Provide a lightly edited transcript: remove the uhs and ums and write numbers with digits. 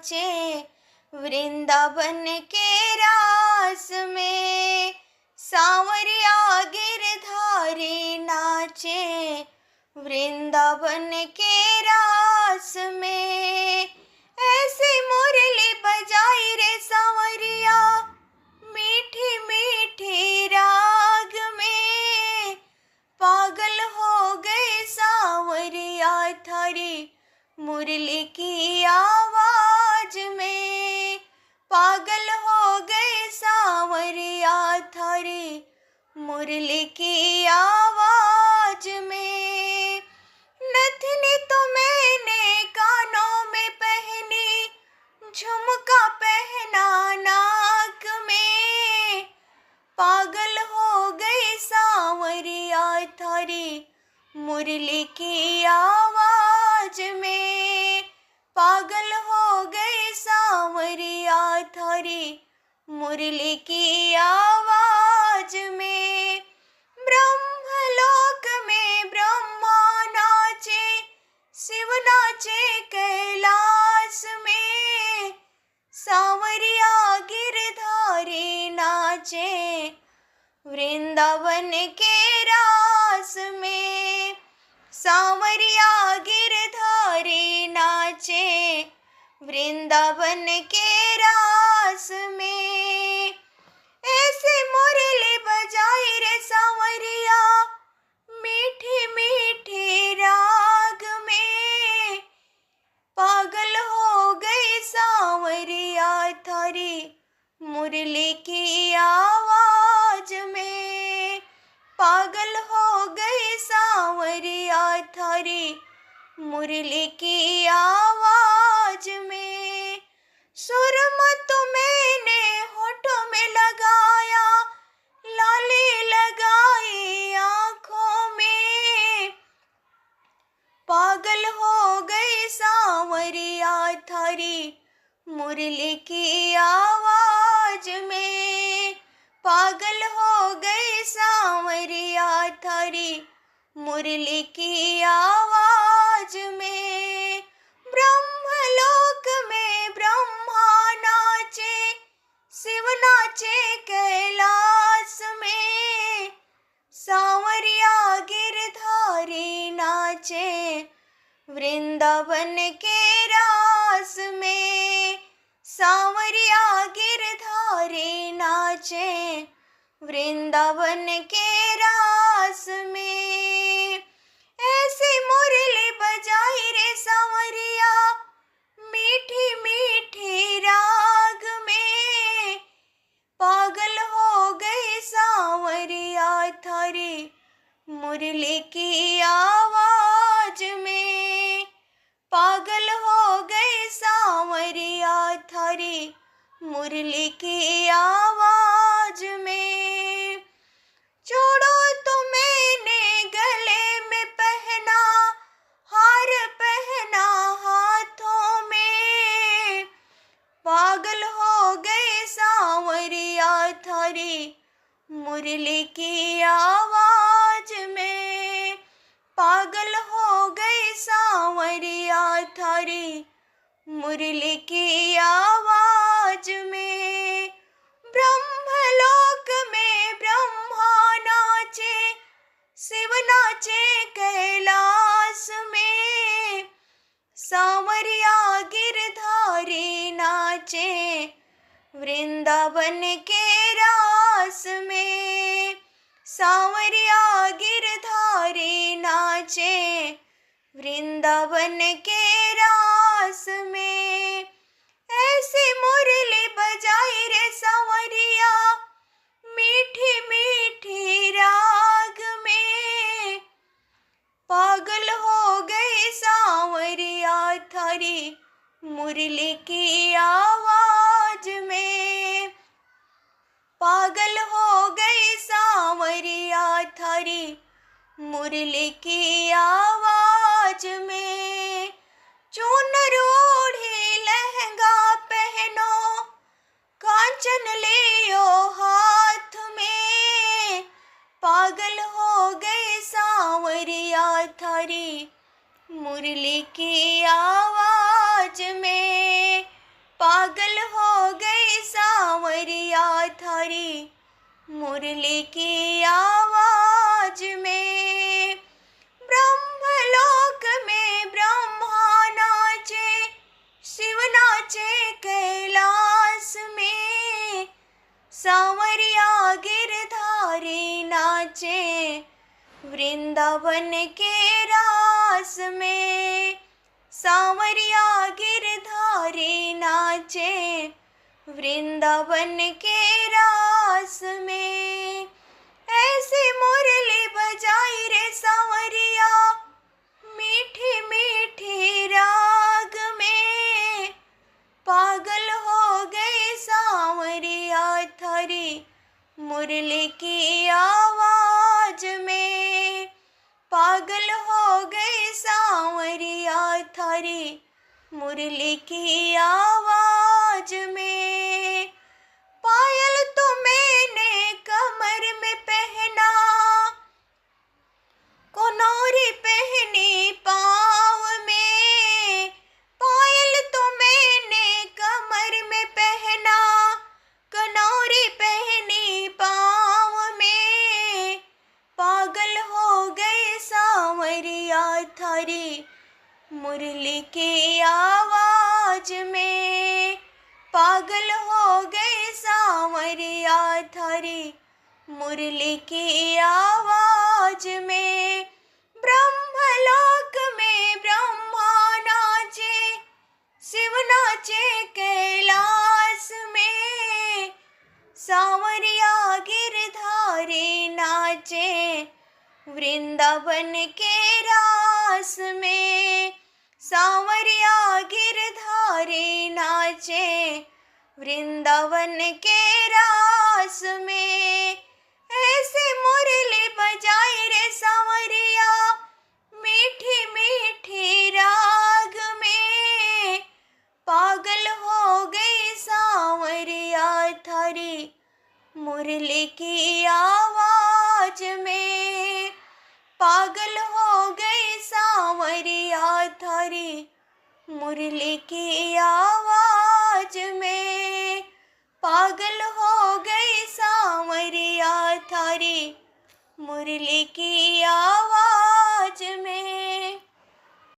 नाचे वृंदावन के रास में। सांवरिया गिरधारी नाचे वृंदावन के रास में। ऐसी मुरली बजाई रे सांवरिया मीठी मीठी राग में। पागल हो गए सांवरिया थारी मुरली की आवाज में। पागल हो गए सांवरिया थारी मुरली की आवाज में। नथनी तो मैंने कानों में पहनी, झुमका पहना नाक में। पागल हो गई सांवरिया थारी मुरली की आवाज में। पागल हो गई सांवरिया थारी मुरली की आवाज में। ब्रह्मलोक में ब्रह्मा नाचे, शिव नाचे कैलाश में। सांवरिया गिरधारी नाचे वृंदावन के रास में। सांवरिया गिरधारी नाचे वृंदावन के रास में। ऐसे मुरली बजाई रे सांवरिया मीठी मीठी राग में। पागल हो गई सांवरिया थारी मुरली की आवाज में। पागल हो गई सांवरिया थारी मुरली की आवाज में। सुरमत मैंने होठों में लगाया, लाली लगाई आँखों में। पागल हो गई सांवरिया थारी मुरली की आवाज में। पागल हो गई सांवरिया थारी मुरली की आवाज में। ब्रह्मलोक में ब्रह्मा नाचे, शिव नाचे कैलाश में। सांवरिया गिरधारी नाचे वृंदावन के रास में। सांवरिया गिरधारी नाचे वृंदावन के रास में। ऐसी मुरली बजाई रे सांवरिया मीठी मीठी राग में। पागल हो गई सांवरिया थारी मुरली की आवाज में। पागल हो गई सांवरिया थारी मुरली की आवाज में। छोड़ो तो मैंने गले में पहना, हार पहना हाथों में। पागल हो गए सांवरिया थारी मुरली की आवाज में। पागल हो गई सांवरिया थारी मुरली की आवाज में। ब्रह्मलोक में ब्रह्मा नाचे, शिव नाचे कैलाश में। सांवरिया गिरधारी नाचे वृंदावन के रास में। सांवरिया गिरधारी नाचे वृंदावन के रास में। ऐसी मुरली बजाई रे सांवरिया मीठी मीठी राग में। पागल हो गई सांवरिया थारी मुरली की आवाज में। पागल हो गई सांवरिया थारी मुरली की आवाज में। चूनर ओढ़ी लहंगा पहनो, कांचन लियो हाथ में। पागल हो गई सांवरिया थारी मुरली की आवाज में। पागल हो गई सांवरिया थारी मुरली की आवाज में। ब्रह्मलोक में ब्रह्मा नाचे, शिव नाचे कैलाश में, सांवरिया गिरधारी नाचे वृंदावन के रास में। सांवरिया गिरधारी नाचे वृंदावन के रास में। ऐसी मुरली बजाई रे सांवरिया मीठी मीठी राग में। पागल हो गए सांवरिया थारी मुरली की आवाज में। पागल हो गए सांवरिया थारी मुरली की आवाज में। पायल तो मैंने कमर में पहना, कोनौरी पहनी पाँव में। पायल तो मैंने कमर में पहना, कनौरी पहनी पाँव में। पागल हो गए सांवरिया थारी मुरली की आवाज में। पागल हो गए सांवरिया थारी मुरली की आवाज में। ब्रह्मलोक में ब्रह्मा नाचे, शिव नाचे कैलाश में, सांवरिया गिरधारी नाचे वृंदावन के रास में। सांवरिया गिरधारी नाचे वृंदावन के रास में। ऐसे मुरली बजाई रे सांवरिया मीठी मीठी राग में। पागल हो गई सांवरिया थारी मुरली की आवाज में। पागल हो गई सांवरिया थारी मुरली की आवाज में। पागल हो गई सांवरिया थारी मुरली की आवाज में।